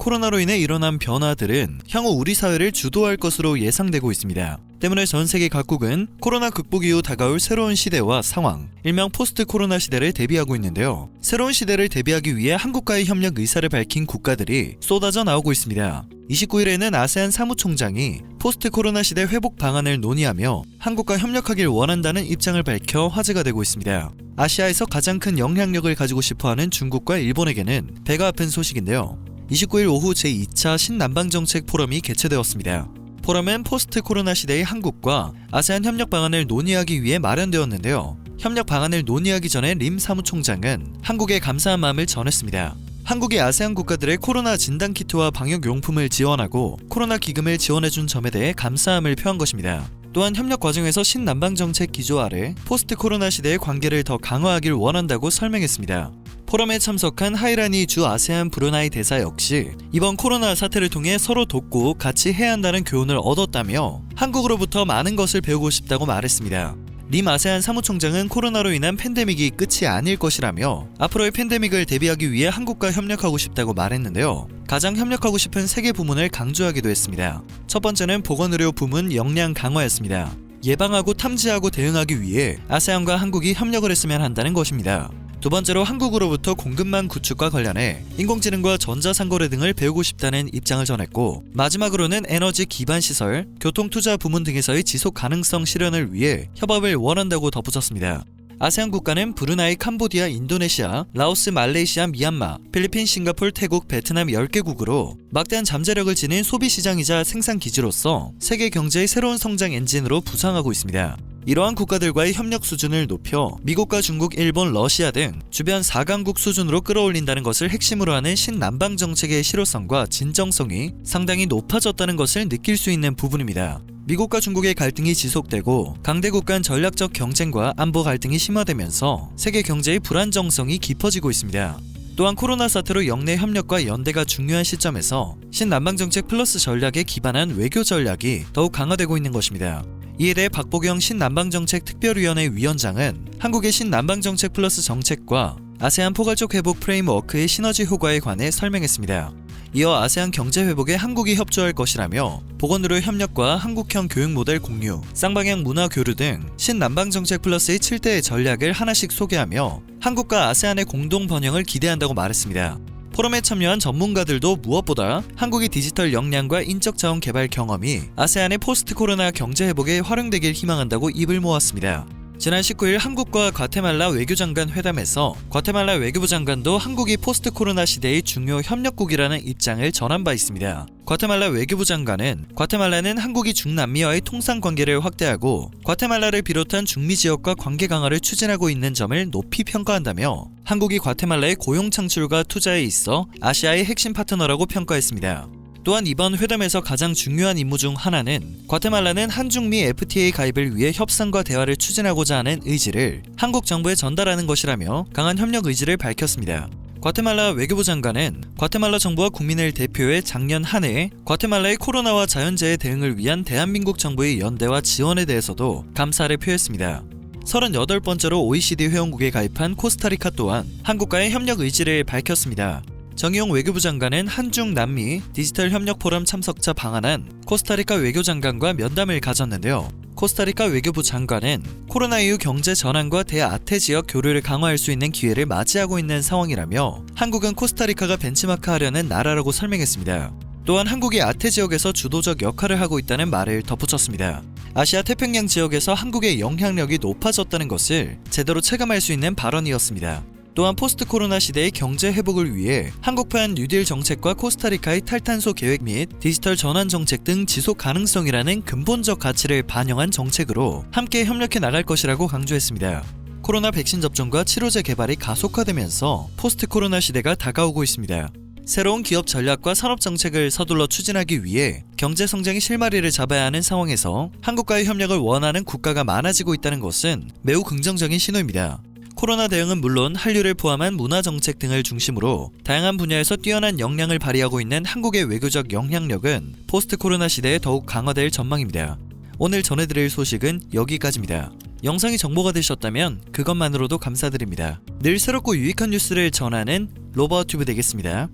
코로나로 인해 일어난 변화들은 향후 우리 사회를 주도할 것으로 예상되고 있습니다. 때문에 전 세계 각국은 코로나 극복 이후 다가올 새로운 시대와 상황, 일명 포스트 코로나 시대를 대비하고 있는데요. 새로운 시대를 대비하기 위해 한국과의 협력 의사를 밝힌 국가들이 쏟아져 나오고 있습니다. 29일에는 아세안 사무총장이 포스트 코로나 시대 회복 방안을 논의하며 한국과 협력하길 원한다는 입장을 밝혀 화제가 되고 있습니다. 아시아에서 가장 큰 영향력을 가지고 싶어하는 중국과 일본에게는 배가 아픈 소식인데요. 29일 오후 제2차 신남방정책 포럼이 개최되었습니다. 포럼은 포스트 코로나 시대의 한국과 아세안 협력 방안을 논의하기 위해 마련되었는데요. 협력 방안을 논의하기 전에 림 사무총장은 한국에 감사한 마음을 전했습니다. 한국이 아세안 국가들의 코로나 진단키트와 방역용품을 지원하고 코로나 기금을 지원해준 점에 대해 감사함을 표한 것입니다. 또한 협력 과정에서 신남방정책 기조 아래 포스트 코로나 시대의 관계를 더 강화하길 원한다고 설명했습니다. 포럼에 참석한 하이라니 주 아세안 브루나이 대사 역시 이번 코로나 사태를 통해 서로 돕고 같이 해야 한다는 교훈을 얻었다며 한국으로부터 많은 것을 배우고 싶다고 말했습니다. 림 아세안 사무총장은 코로나로 인한 팬데믹이 끝이 아닐 것이라며 앞으로의 팬데믹을 대비하기 위해 한국과 협력하고 싶다고 말했는데요. 가장 협력하고 싶은 3개 부문을 강조하기도 했습니다. 첫 번째는 보건의료 부문 역량 강화였습니다. 예방하고 탐지하고 대응하기 위해 아세안과 한국이 협력을 했으면 한다는 것입니다. 두 번째로 한국으로부터 공급망 구축과 관련해 인공지능과 전자상거래 등을 배우고 싶다는 입장을 전했고, 마지막으로는 에너지 기반 시설, 교통투자 부문 등에서의 지속 가능성 실현을 위해 협업을 원한다고 덧붙였습니다. 아세안 국가는 브루나이, 캄보디아, 인도네시아, 라오스, 말레이시아, 미얀마, 필리핀, 싱가폴, 태국, 베트남 10개국으로 막대한 잠재력을 지닌 소비시장이자 생산기지로서 세계 경제의 새로운 성장 엔진으로 부상하고 있습니다. 이러한 국가들과의 협력 수준을 높여 미국과 중국, 일본, 러시아 등 주변 4강국 수준으로 끌어올린다는 것을 핵심으로 하는 신남방 정책의 실효성과 진정성이 상당히 높아졌다는 것을 느낄 수 있는 부분입니다. 미국과 중국의 갈등이 지속되고 강대국 간 전략적 경쟁과 안보 갈등이 심화되면서 세계 경제의 불안정성이 깊어지고 있습니다. 또한 코로나 사태로 영내 협력과 연대가 중요한 시점에서 신남방정책 플러스 전략에 기반한 외교 전략이 더욱 강화되고 있는 것입니다. 이에 대해 박보경 신남방정책 특별위원회 위원장은 한국의 신남방정책 플러스 정책과 아세안 포괄적 회복 프레임워크의 시너지 효과에 관해 설명했습니다. 이어 아세안 경제 회복에 한국이 협조할 것이라며 보건의료 협력과 한국형 교육 모델 공유, 쌍방향 문화 교류 등 신남방정책 플러스의 7대의 전략을 하나씩 소개하며 한국과 아세안의 공동 번영을 기대한다고 말했습니다. 포럼에 참여한 전문가들도 무엇보다 한국의 디지털 역량과 인적 자원 개발 경험이 아세안의 포스트 코로나 경제 회복에 활용되길 희망한다고 입을 모았습니다. 지난 19일 한국과 과테말라 외교장관 회담에서 과테말라 외교부 장관도 한국이 포스트 코로나 시대의 중요 협력국이라는 입장을 전한 바 있습니다. 과테말라 외교부 장관은 과테말라는 한국이 중남미와의 통상 관계를 확대하고 과테말라를 비롯한 중미 지역과 관계 강화를 추진하고 있는 점을 높이 평가한다며 한국이 과테말라의 고용 창출과 투자에 있어 아시아의 핵심 파트너라고 평가했습니다. 또한 이번 회담에서 가장 중요한 임무 중 하나는 과테말라는 한중미 FTA 가입을 위해 협상과 대화를 추진하고자 하는 의지를 한국 정부에 전달하는 것이라며 강한 협력 의지를 밝혔습니다. 과테말라 외교부 장관은 과테말라 정부와 국민을 대표해 작년 한 해 과테말라의 코로나와 자연재해 대응을 위한 대한민국 정부의 연대와 지원에 대해서도 감사를 표했습니다. 38번째로 OECD 회원국에 가입한 코스타리카 또한 한국과의 협력 의지를 밝혔습니다. 정의용 외교부 장관은 한중 남미 디지털 협력 포럼 참석자 방한한 코스타리카 외교장관과 면담을 가졌는데요. 코스타리카 외교부 장관은 코로나 이후 경제 전환과 대아태 지역 교류를 강화할 수 있는 기회를 맞이하고 있는 상황이라며 한국은 코스타리카가 벤치마크하려는 나라라고 설명했습니다. 또한 한국이 아태 지역에서 주도적 역할을 하고 있다는 말을 덧붙였습니다. 아시아 태평양 지역에서 한국의 영향력이 높아졌다는 것을 제대로 체감할 수 있는 발언이었습니다. 또한 포스트 코로나 시대의 경제 회복을 위해 한국판 뉴딜 정책과 코스타리카의 탈탄소 계획 및 디지털 전환 정책 등 지속 가능성이라는 근본적 가치를 반영한 정책으로 함께 협력해 나갈 것이라고 강조했습니다. 코로나 백신 접종과 치료제 개발이 가속화되면서 포스트 코로나 시대가 다가오고 있습니다. 새로운 기업 전략과 산업 정책을 서둘러 추진하기 위해 경제 성장의 실마리를 잡아야 하는 상황에서 한국과의 협력을 원하는 국가가 많아지고 있다는 것은 매우 긍정적인 신호입니다. 코로나 대응은 물론 한류를 포함한 문화 정책 등을 중심으로 다양한 분야에서 뛰어난 역량을 발휘하고 있는 한국의 외교적 영향력은 포스트 코로나 시대에 더욱 강화될 전망입니다. 오늘 전해드릴 소식은 여기까지입니다. 영상이 정보가 되셨다면 그것만으로도 감사드립니다. 늘 새롭고 유익한 뉴스를 전하는 로버튜브 되겠습니다.